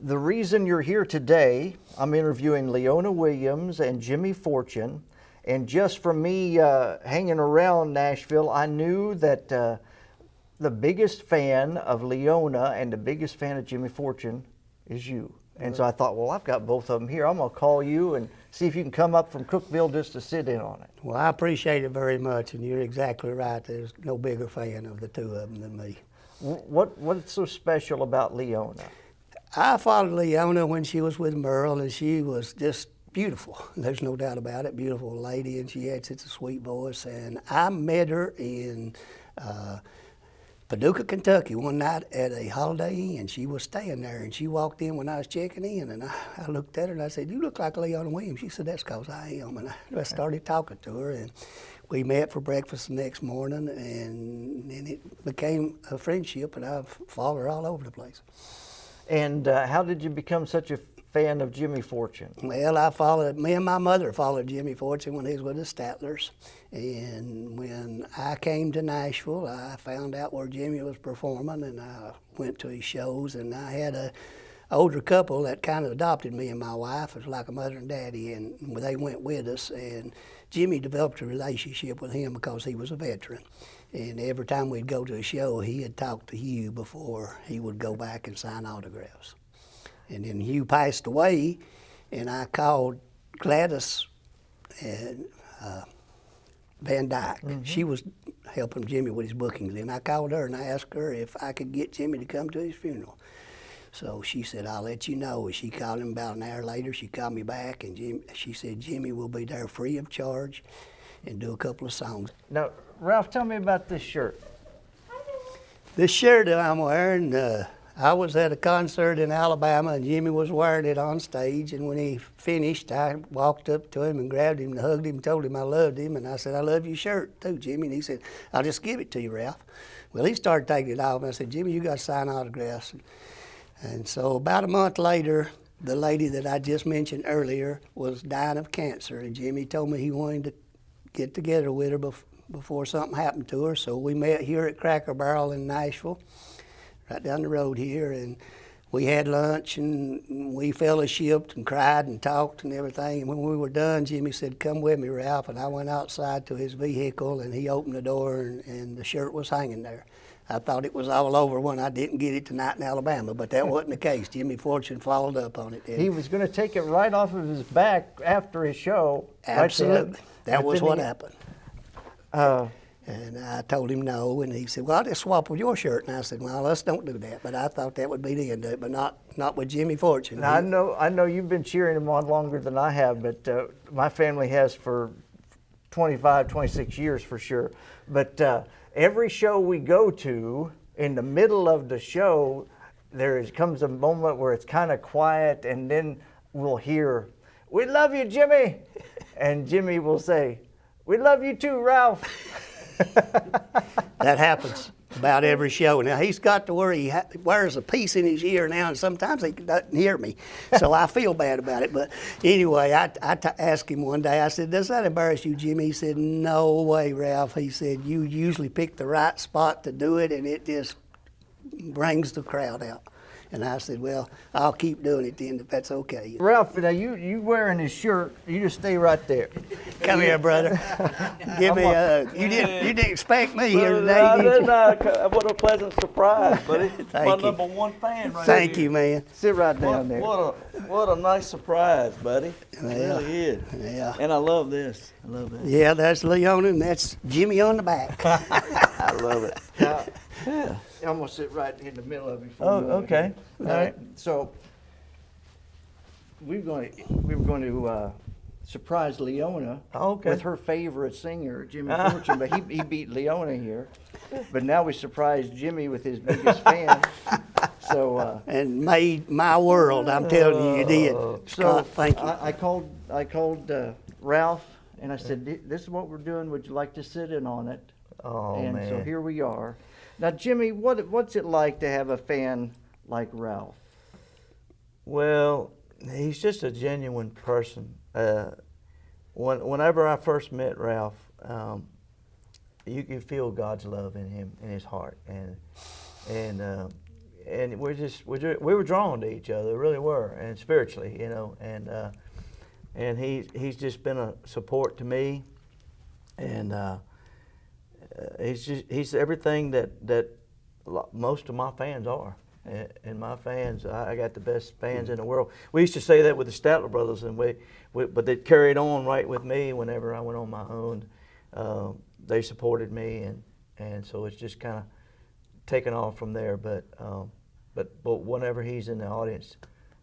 the reason you're here today, I'm interviewing Leona Williams and Jimmy Fortune. And just from me hanging around Nashville, I knew that the biggest fan of Leona and the biggest fan of Jimmy Fortune is you. And so I thought, well, I've got both of them here. I'm going to call you and see if you can come up from Cookeville just to sit in on it. Well, I appreciate it very much, and you're exactly right. There's no bigger fan of the two of them than me. What's so special about Leona? I followed Leona when she was with Merle, and she was just beautiful. There's no doubt about it. Beautiful lady, and she had such a sweet voice. And I met her in Paducah, Kentucky one night at a Holiday Inn. She was staying there, and she walked in when I was checking in, and I looked at her and I said, "You look like Leona Williams." She said, "That's because I am." And I started talking to her, and we met for breakfast the next morning, and it became a friendship, and I've followed her all over the place. And how did you become such a fan of Jimmy Fortune? Well, me and my mother followed Jimmy Fortune when he was with the Statlers. And when I came to Nashville, I found out where Jimmy was performing, and I went to his shows. And I had an older couple that kind of adopted me and my wife. It was like a mother and daddy, and they went with us. And Jimmy developed a relationship with him because he was a veteran. And every time we'd go to a show, he had talked to Hugh before he would go back and sign autographs. And then Hugh passed away, and I called Gladys and Van Dyke. Mm-hmm. She was helping Jimmy with his bookings, and I called her and I asked her if I could get Jimmy to come to his funeral. So she said, "I'll let you know." She called him about an hour later. She called me back, and she said, "Jimmy will be there free of charge and do a couple of songs." Now, Ralph, tell me about this shirt. This shirt that I'm wearing, I was at a concert in Alabama, and Jimmy was wearing it on stage. And when he finished, I walked up to him and grabbed him and hugged him and told him I loved him. And I said, "I love your shirt too, Jimmy." And he said, "I'll just give it to you, Ralph." Well, he started taking it off, and I said, "Jimmy, you got to sign autographs." And so about a month later, the lady that I just mentioned earlier was dying of cancer. And Jimmy told me he wanted to get together with her before something happened to her. So we met here at Cracker Barrel in Nashville, right down the road here, and we had lunch, and we fellowshipped and cried and talked and everything. And when we were done, Jimmy said, "Come with me, Ralph." And I went outside to his vehicle, and he opened the door, and the shirt was hanging there. I thought it was all over when I didn't get it tonight in Alabama, but that wasn't the case. Jimmy Fortune followed up on it. He was going to take it right off of his back after his show. Absolutely. Right, that was what happened. And I told him no, and he said, "Well, I'll just swap with your shirt." And I said, "Well, let's don't do that." But I thought that would be the end of it, but not with Jimmy Fortune. Now, I know you've been cheering him on longer than I have, but my family has for 25, 26 years for sure. But every show we go to, in the middle of the show, comes a moment where it's kind of quiet, and then we'll hear, "We love you, Jimmy." And Jimmy will say, "We love you too, Ralph." That happens about every show. Now, he's got to where he wears a piece in his ear now, and sometimes he doesn't hear me. So I feel bad about it. But anyway, I asked him one day, I said, "Does that embarrass you, Jimmy?" He said, "No way, Ralph." He said, "You usually pick the right spot to do it, and it just brings the crowd out." And I said, "Well, I'll keep doing it then if that's okay." Ralph, now you wearing his shirt, you just stay right there. Come here, brother. Give me a hug. You didn't expect me here today, I did you? What a pleasant surprise, buddy. My you. number one fan right Thank here. you, man. Sit right down there. What a nice surprise, buddy. It really is. Yeah. And I love this. Yeah, that's Leona, and that's Jimmy on the back. I love it. Yeah. I'm going to sit right in the middle of you. Okay. All right. So we were going to surprise Leona with her favorite singer, Jimmy Fortune, but he beat Leona here. But now we surprised Jimmy with his biggest fan. So and made my world. I'm telling you, you did. So Scott, thank you. I called Ralph, and I said, "This is what we're doing. Would you like to sit in on it?" Man. So here we are. Now, Jimmy, what's it like to have a fan like Ralph? Well, he's just a genuine person. Whenever I first met Ralph, you could feel God's love in him, in his heart, and and we were drawn to each other, really were, and spiritually, you know, and he's just been a support to me, and he's everything that most of my fans are. And my fans, I got the best fans in the world. We used to say that with the Statler Brothers, and but they carried on right with me whenever I went on my own. They supported me, and so it's just kind of taken off from there. But whenever he's in the audience,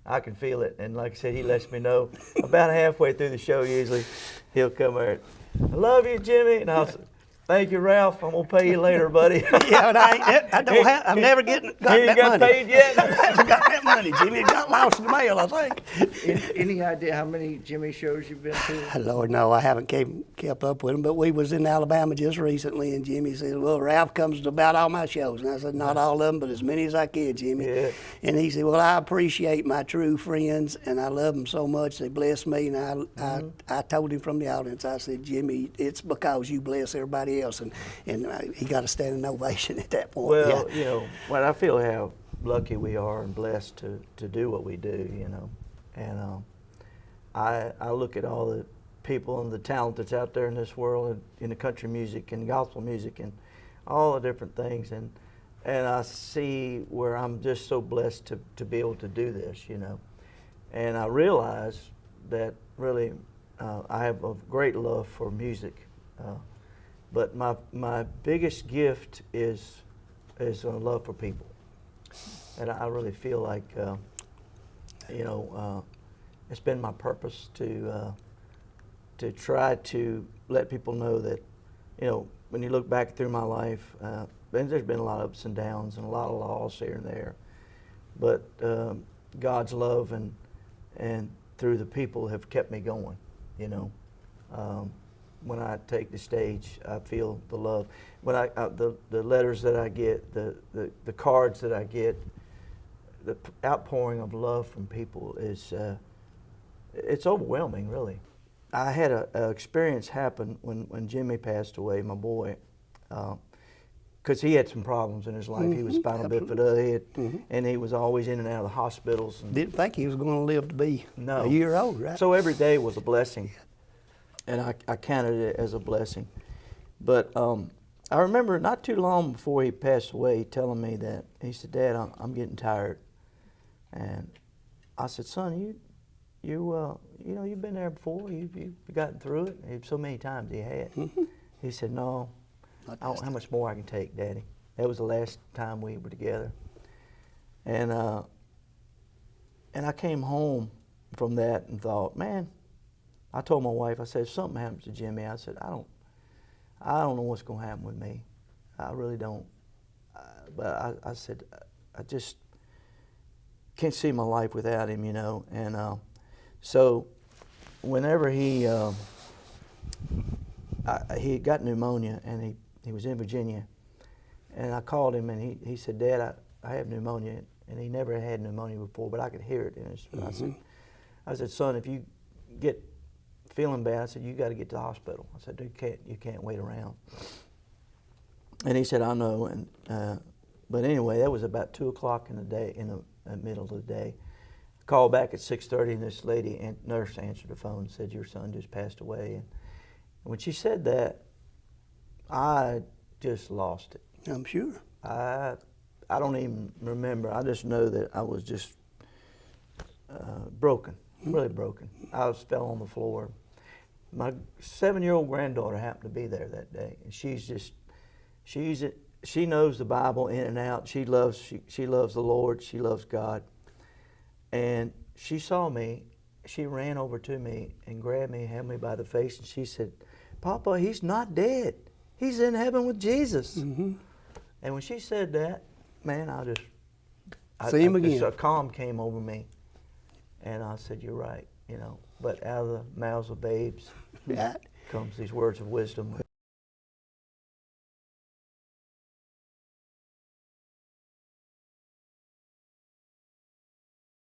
I can feel it. And like I said, he lets me know about halfway through the show. Usually, he'll come there. I love you, Jimmy, and I'll say, thank you, Ralph. I'm gonna pay you later, buddy. Yeah, and I don't have. I'm never got You ain't that got money. paid yet? I haven't got that money, Jimmy. It got lost in the mail, I think. Any idea how many Jimmy shows you've been to? Lord, no, I haven't kept up with him. But we was in Alabama just recently, and Jimmy said, "Well, Ralph comes to about all my shows." And I said, "Not all of them, but as many as I can, Jimmy." Yeah. And he said, "Well, I appreciate my true friends, and I love them so much. They bless me." And I told him from the audience, I said, "Jimmy, it's because you bless everybody else." And he got a standing ovation at that point. Well, Yeah. you know, I feel how lucky we are and blessed to do what we do, you know. And I look at all the people and the talent that's out there in this world in the country music and gospel music and all the different things, and I see where I'm just so blessed to be able to do this, you know. And I realize that really I have a great love for music. But my biggest gift is a love for people, and I really feel like it's been my purpose to try to let people know that, you know, when you look back through my life, there's been a lot of ups and downs and a lot of loss here and there, but God's love and through the people have kept me going, you know. When I take the stage, I feel the love. When the letters that I get, the cards that I get, the outpouring of love from people is it's overwhelming, really. I had a experience happen when Jimmy passed away, my boy, because he had some problems in his life. He was spinal bifida, and he was always in and out of the hospitals. And Didn't think he was going to live to be No. a year old, right? So every day was a blessing, and I counted it as a blessing. But I remember not too long before he passed away telling me that, he said, "Dad, I'm getting tired." And I said, "Son, you know, you've been there before. You've gotten through it so many times." He had. He said, "No, I don't know how much more I can take, Daddy." That was the last time we were together. And I came home from that and thought, man, I told my wife, I said, if something happens to Jimmy, I said, I don't know what's going to happen with me. I really don't. But I said, I just can't see my life without him, you know. And so whenever he got pneumonia, and he was in Virginia, and I called him, and he said, "Dad, I have pneumonia," and he never had pneumonia before, but I could hear it in his. I said, "Son, if you get feeling bad," I said, "you got to get to the hospital." I said, "You can't wait around." And he said, "I know." And but anyway, that was about 2 o'clock in the day, in the middle of the day. I called back at 6:30, and this lady nurse answered the phone and said, "Your son just passed away." And when she said that, I just lost it. I'm sure. I don't even remember. I just know that I was just broken, really broken. I fell on the floor. My 7-year-old granddaughter happened to be there that day, and she knows the Bible in and out. She loves the Lord. She loves God. And she saw me. She ran over to me and grabbed me, held me by the face, and she said, "Papa, he's not dead. He's in heaven with Jesus." And when she said that, man, See him again. a calm came over me, and I said, "You're right," you know. But out of the mouths of babes Right. comes these words of wisdom.